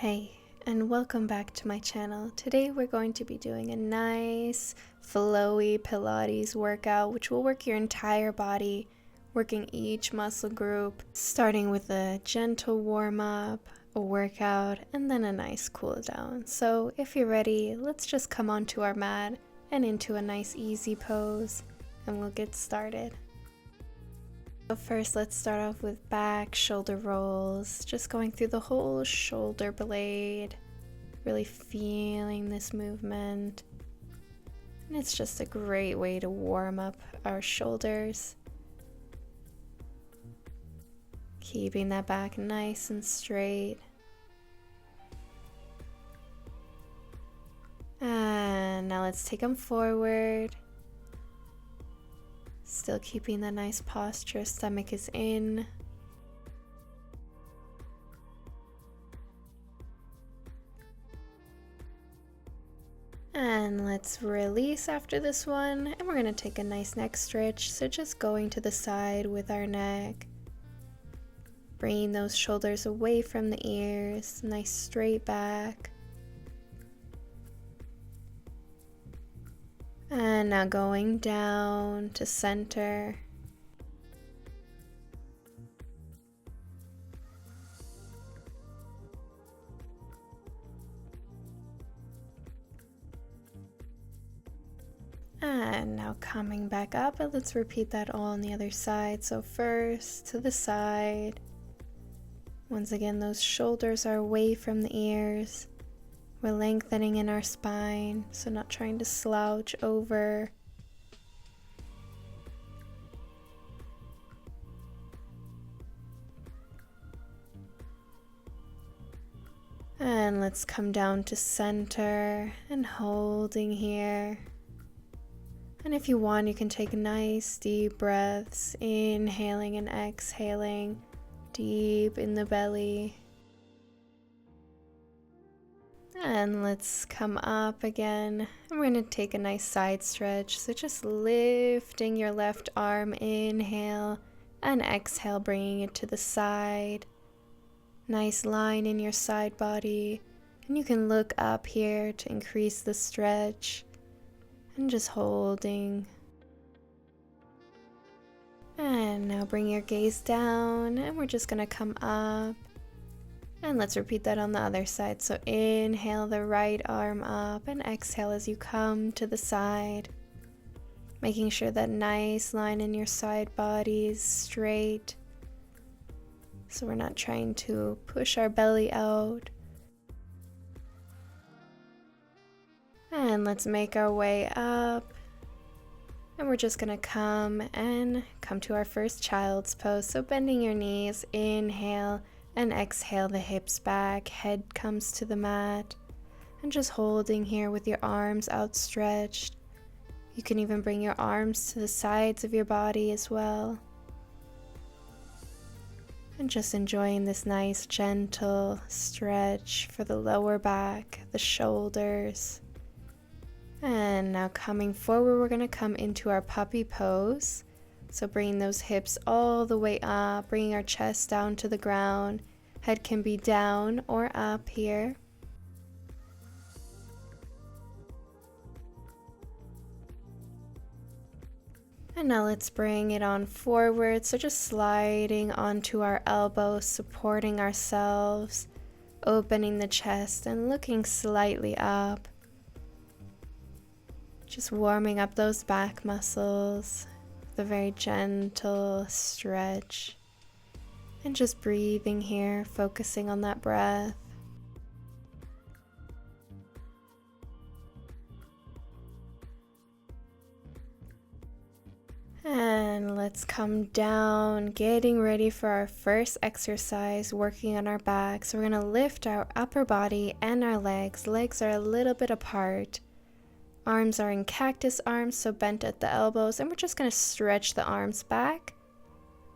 Hey, and welcome back to my channel. Today we're going to be doing a nice flowy Pilates workout which will work your entire body, working each muscle group, starting with a gentle warm-up, a workout, and then a nice cool down. So if you're ready, let's just come onto our mat and into a nice easy pose and we'll get started. So first, let's start off with back shoulder rolls, just going through the whole shoulder blade, really feeling this movement. And it's just a great way to warm up our shoulders. Keeping that back nice and straight. And now let's take them forward. Still keeping that nice posture, stomach is in. And let's release after this one, and we're going to take a nice neck stretch, so just going to the side with our neck. Bringing those shoulders away from the ears, nice straight back. And now going down to center. And now coming back up, and let's repeat that all on the other side. So first to the side. Once again, those shoulders are away from the ears. We're lengthening in our spine, so not trying to slouch over. And let's come down to center and holding here. And if you want, you can take nice deep breaths, inhaling and exhaling deep in the belly. And let's come up again, and we're going to take a nice side stretch, so just lifting your left arm, inhale, and exhale, bringing it to the side. Nice line in your side body, and you can look up here to increase the stretch, and just holding. And now bring your gaze down, and we're just going to come up. And let's repeat that on the other side. So inhale the right arm up and exhale as you come to the side. Making sure that nice line in your side body is straight. So we're not trying to push our belly out. And let's make our way up. And we're just going to come to our first child's pose. So bending your knees, inhale. And exhale the hips back, head comes to the mat, and just holding here with your arms outstretched. You can even bring your arms to the sides of your body as well. And just enjoying this nice gentle stretch for the lower back, the shoulders. And now coming forward, we're going to come into our puppy pose. So bringing those hips all the way up, bringing our chest down to the ground. Head can be down or up here. And now let's bring it on forward. So just sliding onto our elbows, supporting ourselves, opening the chest and looking slightly up. Just warming up those back muscles. The very gentle stretch, and just breathing here, focusing on that breath. And let's come down, getting ready for our first exercise, working on our back. So we're going to lift our upper body and our legs. Legs are a little bit apart. Arms are in cactus arms, so bent at the elbows, and we're just going to stretch the arms back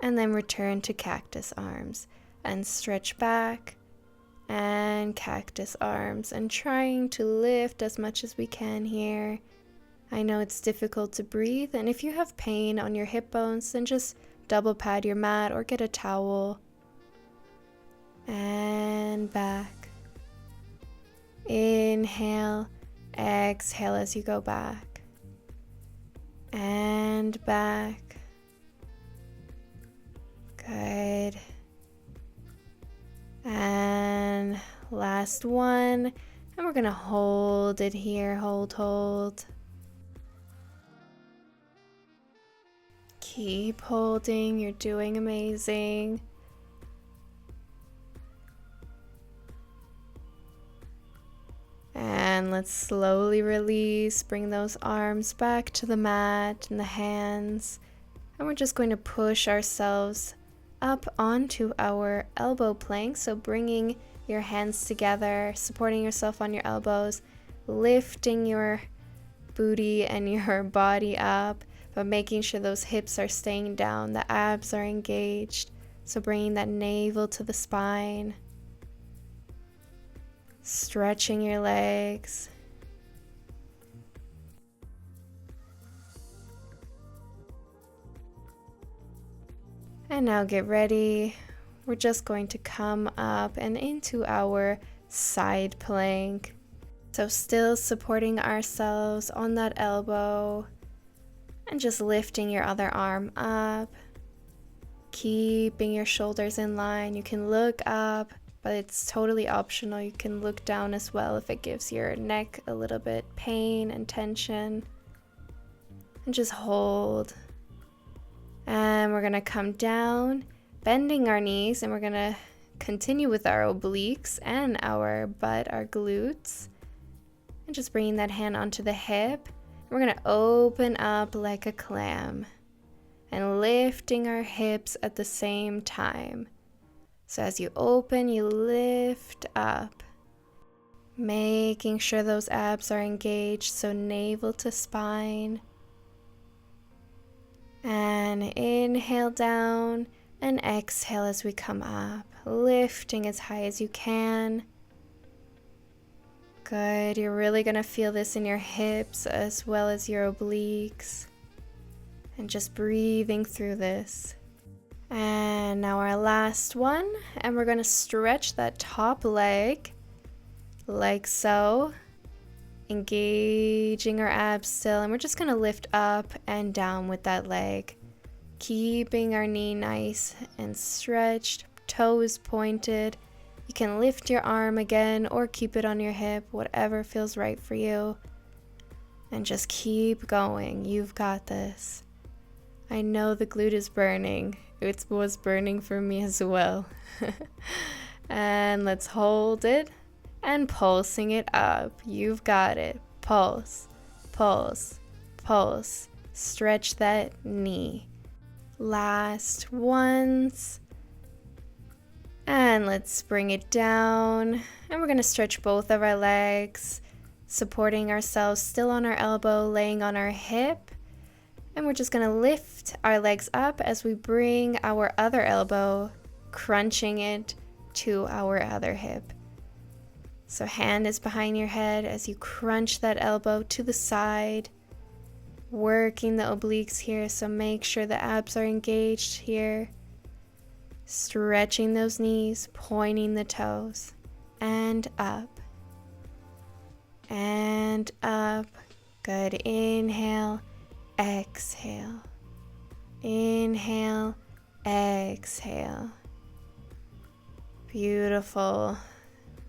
and then return to cactus arms and stretch back and cactus arms, and trying to lift as much as we can here. I know it's difficult to breathe, and if you have pain on your hip bones, then just double pad your mat or get a towel. And back inhale, exhale as you go back. And back. Good. And last one. And we're gonna hold it here, hold. Keep holding, you're doing amazing. And let's slowly release, bring those arms back to the mat and the hands. And we're just going to push ourselves up onto our elbow plank. So bringing your hands together, supporting yourself on your elbows, lifting your booty and your body up, but making sure those hips are staying down, the abs are engaged. So bringing that navel to the spine, stretching your legs. And now get ready. We're just going to come up and into our side plank. So still supporting ourselves on that elbow and just lifting your other arm up, keeping your shoulders in line. You can look up, but it's totally optional. You can look down as well if it gives your neck a little bit pain and tension. And just hold. And we're gonna come down, bending our knees, and we're gonna continue with our obliques and our butt, our glutes. And just bringing that hand onto the hip. We're gonna open up like a clam and lifting our hips at the same time. So as you open, you lift up, making sure those abs are engaged, so navel to spine. And inhale down and exhale as we come up, lifting as high as you can. Good, you're really gonna feel this in your hips as well as your obliques. And just breathing through this. And now our last one, and we're gonna stretch that top leg like so, engaging our abs still, and we're just gonna lift up and down with that leg, keeping our knee nice and stretched, toes pointed. You can lift your arm again or keep it on your hip, whatever feels right for you, and just keep going. You've got this. I know the glute is burning. It was burning for me as well. And let's hold it and pulsing it up. You've got it. Pulse, pulse, pulse. Stretch that knee. Last once. And let's bring it down. And we're going to stretch both of our legs, supporting ourselves still on our elbow, laying on our hip. And we're just going to lift our legs up as we bring our other elbow, crunching it to our other hip. So hand is behind your head as you crunch that elbow to the side, working the obliques here, so make sure the abs are engaged here. Stretching those knees, pointing the toes, and up. And up. Good. Inhale, exhale. Inhale, exhale. Beautiful.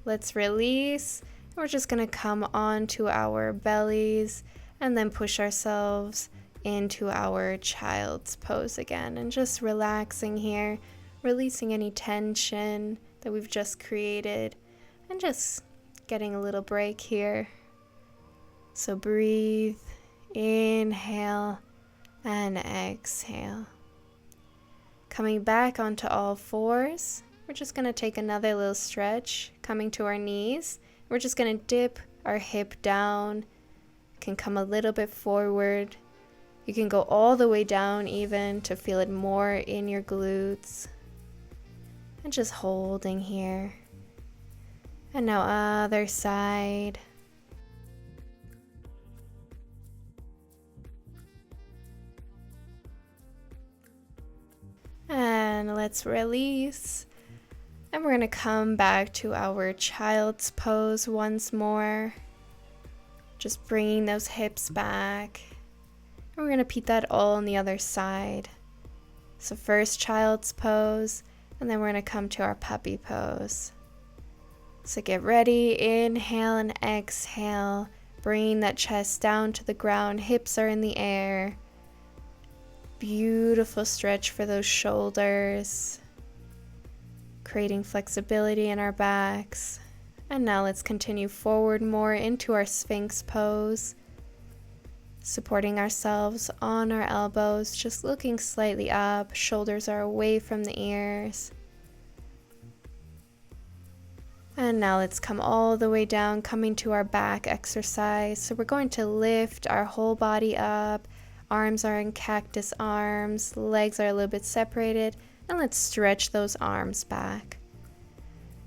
Let's release. We're just going to come onto our bellies and then push ourselves into our child's pose again, and just relaxing here, releasing any tension that we've just created and just getting a little break here. So breathe, inhale and exhale. Coming back onto all fours. We're just going to take another little stretch, coming to our knees. We're just going to dip our hip down. Can come a little bit forward. You can go all the way down even to feel it more in your glutes. And just holding here. And now other side. And let's release. And we're going to come back to our child's pose once more. Just bringing those hips back. And we're going to repeat that all on the other side. So first child's pose, and then we're going to come to our puppy pose. So get ready, inhale and exhale, bringing that chest down to the ground, hips are in the air. Beautiful stretch for those shoulders, creating flexibility in our backs. And now let's continue forward more into our Sphinx pose, supporting ourselves on our elbows, just looking slightly up, shoulders are away from the ears. And now let's come all the way down, coming to our back exercise. So we're going to lift our whole body up. Arms are in cactus arms, legs are a little bit separated, and let's stretch those arms back.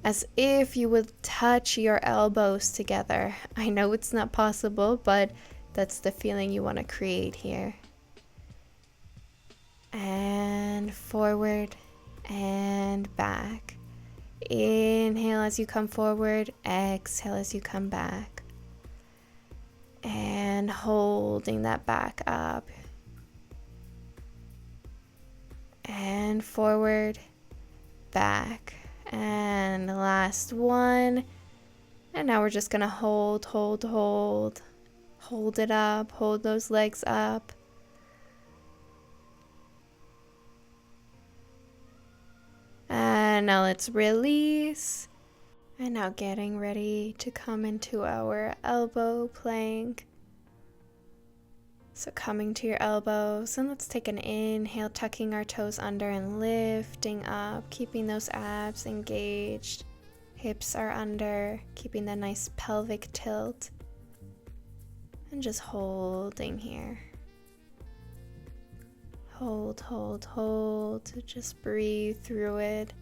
As if you would touch your elbows together. I know it's not possible, but that's the feeling you want to create here. And forward and back. Inhale as you come forward, exhale as you come back. And holding that back up. And forward, back. And the last one. And now we're just going to hold. Hold it up, hold those legs up. And now let's release. And now getting ready to come into our elbow plank. So coming to your elbows, and let's take an inhale, tucking our toes under and lifting up, keeping those abs engaged. Hips are under, keeping that nice pelvic tilt. And just holding here. Hold. Just breathe through it.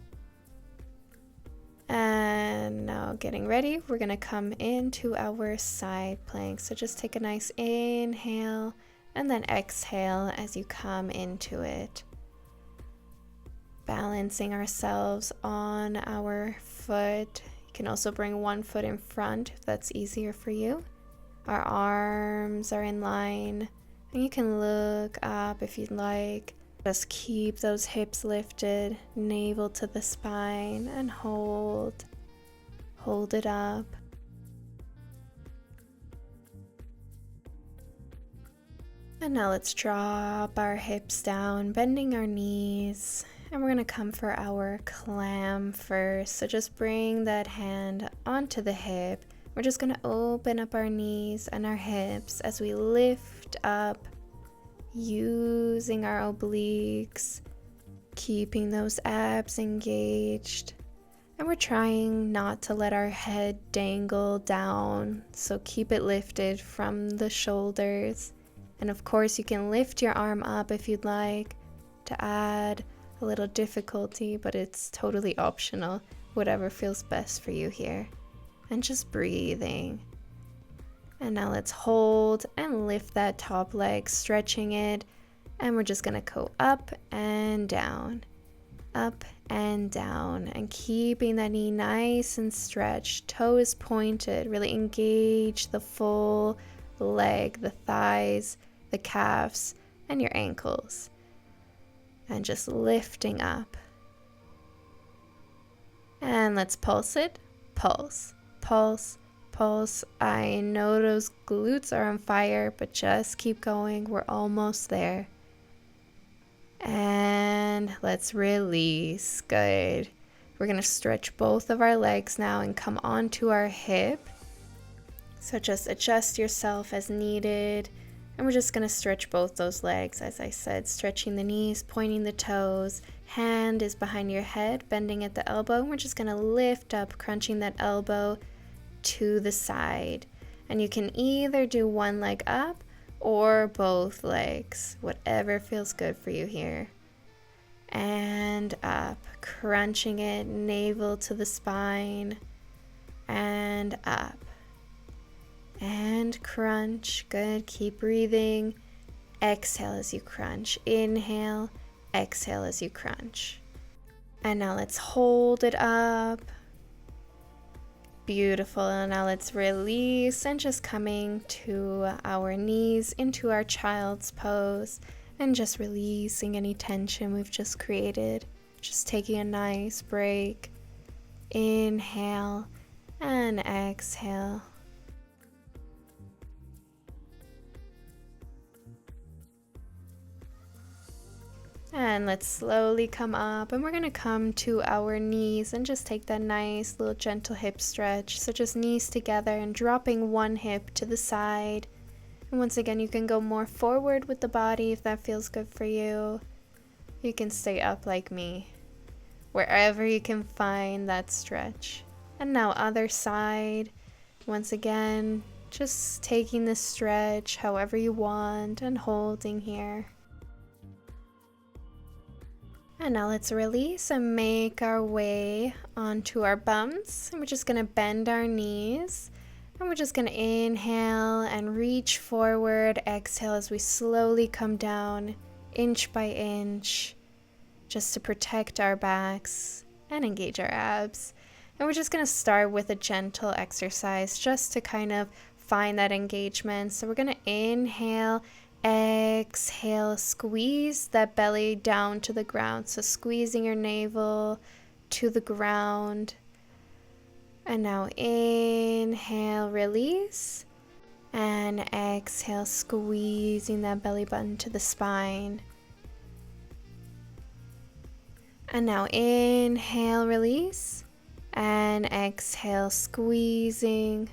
And now getting ready, we're going to come into our side plank. So just take a nice inhale and then exhale as you come into it. Balancing ourselves on our foot. You can also bring one foot in front if that's easier for you. Our arms are in line, and you can look up if you'd like. Just keep those hips lifted, navel to the spine, and hold. Hold it up. And now let's drop our hips down, bending our knees. And we're going to come for our clam first. So just bring that hand onto the hip. We're just going to open up our knees and our hips as we lift up, using our obliques, keeping those abs engaged. And we're trying not to let our head dangle down, so keep it lifted from the shoulders. And of course, you can lift your arm up if you'd like to add a little difficulty, but it's totally optional, whatever feels best for you here. And just breathing. And now let's hold and lift that top leg, stretching it. And we're just going to go up and down, and keeping that knee nice and stretched. Toe is pointed. Really engage the full leg, the thighs, the calves, and your ankles. And just lifting up. And let's pulse it. Pulse. I know those glutes are on fire, but just keep going. We're almost there. And let's release. Good. We're going to stretch both of our legs now and come onto our hip. So just adjust yourself as needed. And we're just going to stretch both those legs, as I said, stretching the knees, pointing the toes. Hand is behind your head, bending at the elbow. And we're just going to lift up, crunching that elbow to the side. And you can either do one leg up or both legs, whatever feels good for you here. And up, crunching it, navel to the spine, and up. And crunch. Good. Keep breathing. Exhale as you crunch. Inhale. Exhale as you crunch. And now let's hold it up. Beautiful. And now let's release and just coming to our knees into our child's pose and just releasing any tension we've just created. Just taking a nice break. Inhale and exhale. And let's slowly come up, and we're going to come to our knees and just take that nice little gentle hip stretch. So just knees together and dropping one hip to the side. And once again, you can go more forward with the body if that feels good for you. You can stay up like me, wherever you can find that stretch. And now other side. Once again, just taking the stretch however you want and holding here. And now let's release and make our way onto our bums. And we're just going to bend our knees. And we're just going to inhale and reach forward. Exhale as we slowly come down inch by inch, just to protect our backs and engage our abs. And we're just going to start with a gentle exercise just to kind of find that engagement. So we're going to inhale. Exhale, squeeze that belly down to the ground. So squeezing your navel to the ground. And now inhale, release. And exhale, squeezing that belly button to the spine. And now inhale, release. And exhale, squeezing.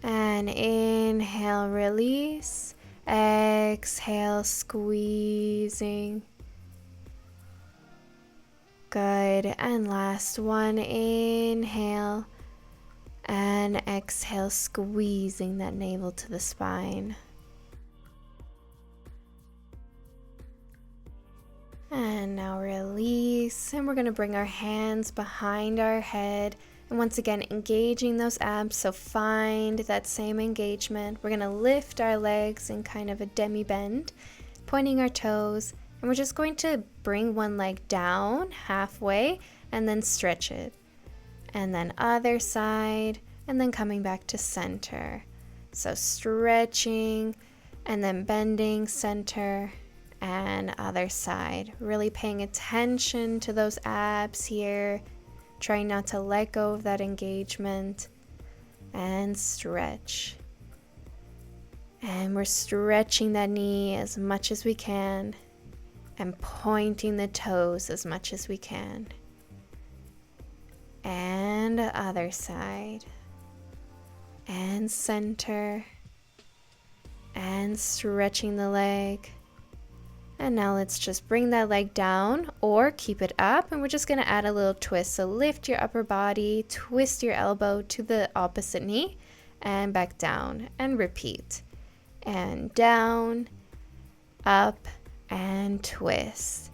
And inhale, release. Exhale, squeezing. Good. And last one, inhale. And exhale, squeezing that navel to the spine. And now release. And we're going to bring our hands behind our head. And once again, engaging those abs, so find that same engagement. We're going to lift our legs in kind of a demi-bend, pointing our toes, and we're just going to bring one leg down halfway and then stretch it. And then other side, and then coming back to center. So stretching, and then bending center, and other side. Really paying attention to those abs here. Trying not to let go of that engagement, and stretch. And we're stretching that knee as much as we can and pointing the toes as much as we can. And other side. And center. And stretching the leg. And now let's just bring that leg down or keep it up, and we're just going to add a little twist. So lift your upper body, twist your elbow to the opposite knee, and back down, and repeat. And down, up, and twist.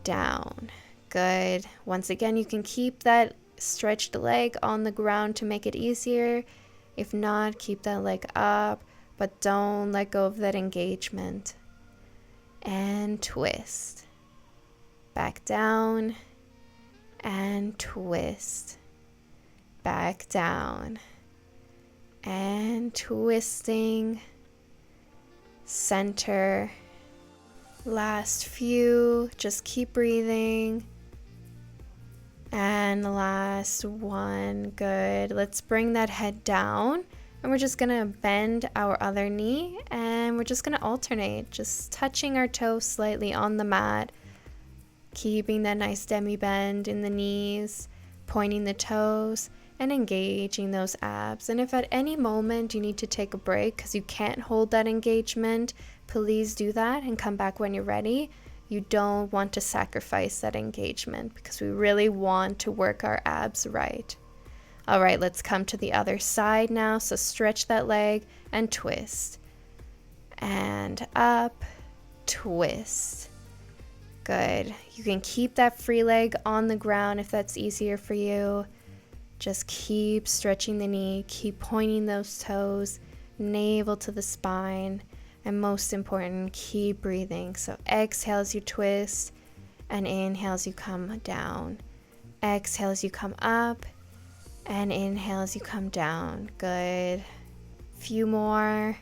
Down. Good. Once again, you can keep that stretched leg on the ground to make it easier. If not, keep that leg up, but don't let go of that engagement. And twist. Back down and twist. Back down and twisting. Center. Last few, just keep breathing. And last one, good. Let's bring that head down. And we're just going to bend our other knee, and we're just going to alternate, just touching our toes slightly on the mat, keeping that nice demi-bend in the knees, pointing the toes, and engaging those abs. And if at any moment you need to take a break because you can't hold that engagement, please do that and come back when you're ready. You don't want to sacrifice that engagement because we really want to work our abs right. All right, let's come to the other side now. So stretch that leg and twist. And up, twist. Good. You can keep that free leg on the ground if that's easier for you. Just keep stretching the knee, keep pointing those toes, navel to the spine, and most important, keep breathing. So exhale as you twist, and inhale as you come down. Exhale as you come up, and inhale as you come down. Good. Few more.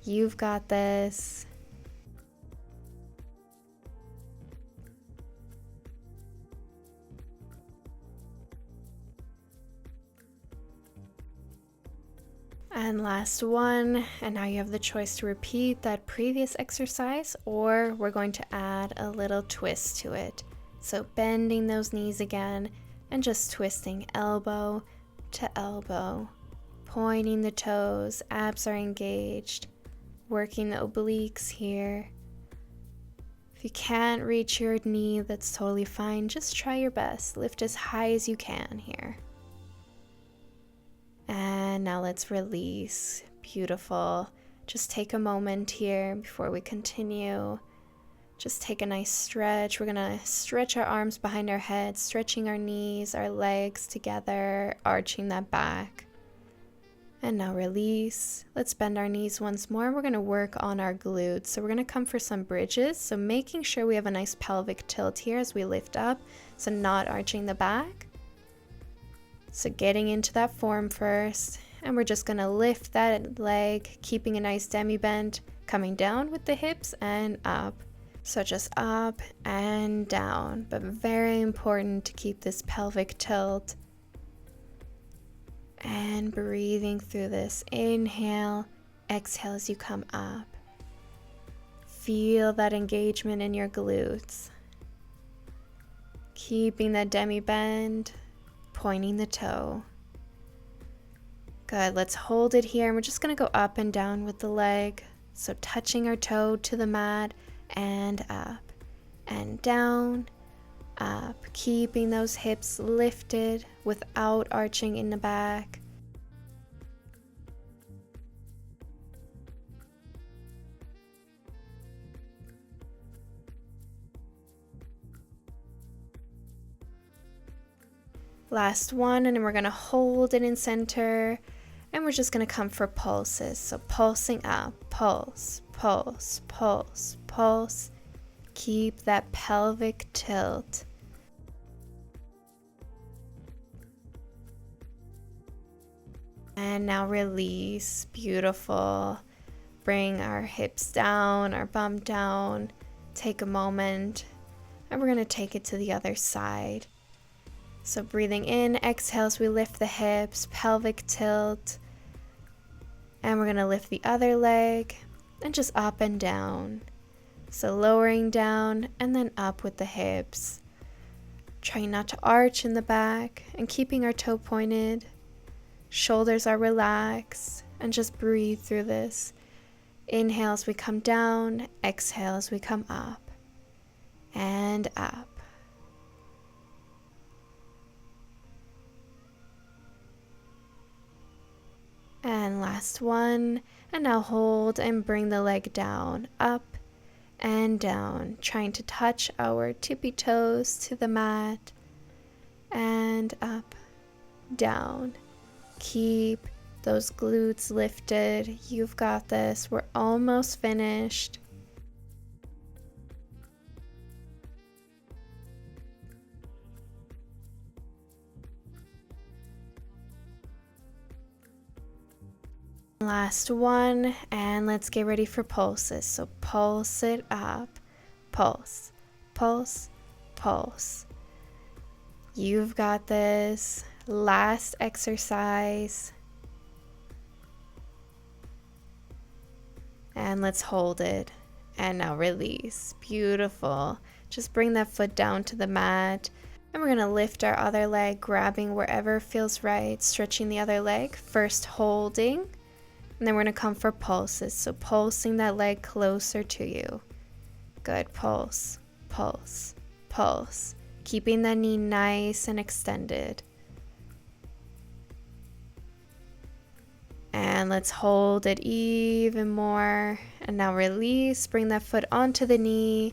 You've got this. And last one, and now you have the choice to repeat that previous exercise, or we're going to add a little twist to it. So bending those knees again and just twisting elbow to elbow, pointing the toes, abs are engaged, working the obliques here. If you can't reach your knee, that's totally fine. Just try your best. Lift as high as you can here. And now let's release. Beautiful. Just take a moment here before we continue. Just take a nice stretch. We're going to stretch our arms behind our head, stretching our knees, our legs together, arching that back. And now release. Let's bend our knees once more. We're going to work on our glutes. So we're going to come for some bridges. So making sure we have a nice pelvic tilt here as we lift up. So not arching the back. So getting into that form first, and we're just going to lift that leg, keeping a nice demi-bend, coming down with the hips and up. So just up and down, but very important to keep this pelvic tilt. And breathing through this. Inhale, exhale as you come up. Feel that engagement in your glutes. Keeping that demi-bend. Pointing the toe. Good, let's hold it here, and we're just going to go up and down with the leg. So touching our toe to the mat, and up, and down, up. Keeping those hips lifted without arching in the back. Last one, and then we're going to hold it in center, and we're just going to come for pulses. So pulsing up, pulse, pulse, pulse, pulse. Keep that pelvic tilt. And now release. Beautiful. Bring our hips down, our bum down. Take a moment, and we're going to take it to the other side. So breathing in, exhale as we lift the hips, pelvic tilt. And we're going to lift the other leg and just up and down. So lowering down and then up with the hips. Trying not to arch in the back and keeping our toe pointed. Shoulders are relaxed, and just breathe through this. Inhale as we come down, exhale as we come up and up. And last one, and now hold and bring the leg down, up and down, trying to touch our tippy toes to the mat, and up, down. Keep those glutes lifted. You've got this. We're almost finished. Last one, and let's get ready for pulses. So pulse it up, pulse, pulse, pulse. You've got this. Last exercise. And let's hold it. And now release. Beautiful. Just bring that foot down to the mat. And we're going to lift our other leg, grabbing wherever feels right, stretching the other leg. First holding, and then we're going to come for pulses. So pulsing that leg closer to you. Good. Pulse, pulse, pulse. Keeping that knee nice and extended. And let's hold it even more. And now release. Bring that foot onto the knee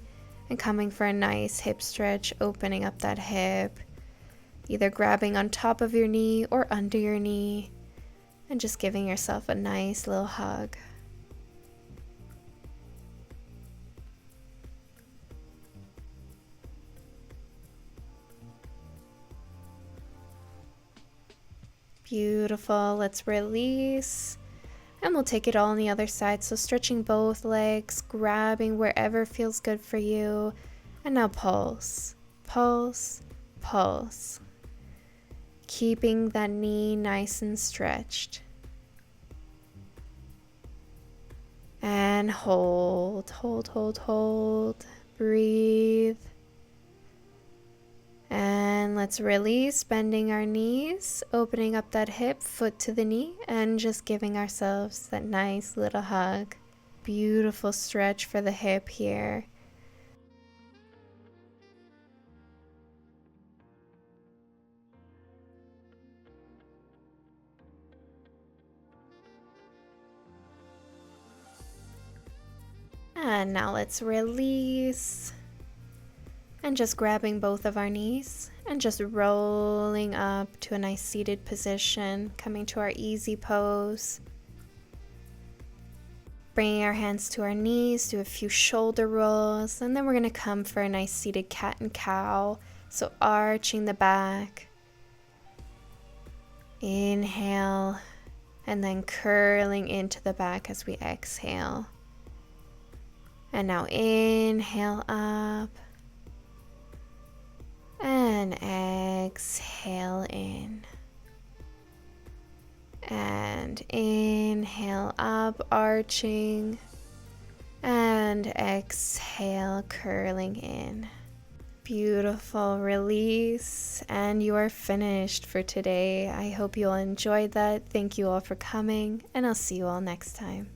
and coming for a nice hip stretch, opening up that hip. Either grabbing on top of your knee or under your knee. And just giving yourself a nice little hug. Beautiful. Let's release. And we'll take it all on the other side. So stretching both legs, grabbing wherever feels good for you. And now pulse, pulse, pulse. Keeping that knee nice and stretched. And hold, hold, hold, hold. Breathe. And let's release, bending our knees, opening up that hip, foot to the knee, and just giving ourselves that nice little hug. Beautiful stretch for the hip here. And now let's release. And just grabbing both of our knees and just rolling up to a nice seated position, coming to our easy pose. Bringing our hands to our knees, do a few shoulder rolls, and then we're going to come for a nice seated cat and cow. So arching the back. Inhale, and then curling into the back as we exhale. And now inhale up. And exhale in. And inhale up, arching. And exhale, curling in. Beautiful. Release. And you are finished for today. I hope you all enjoyed that. Thank you all for coming, and I'll see you all next time.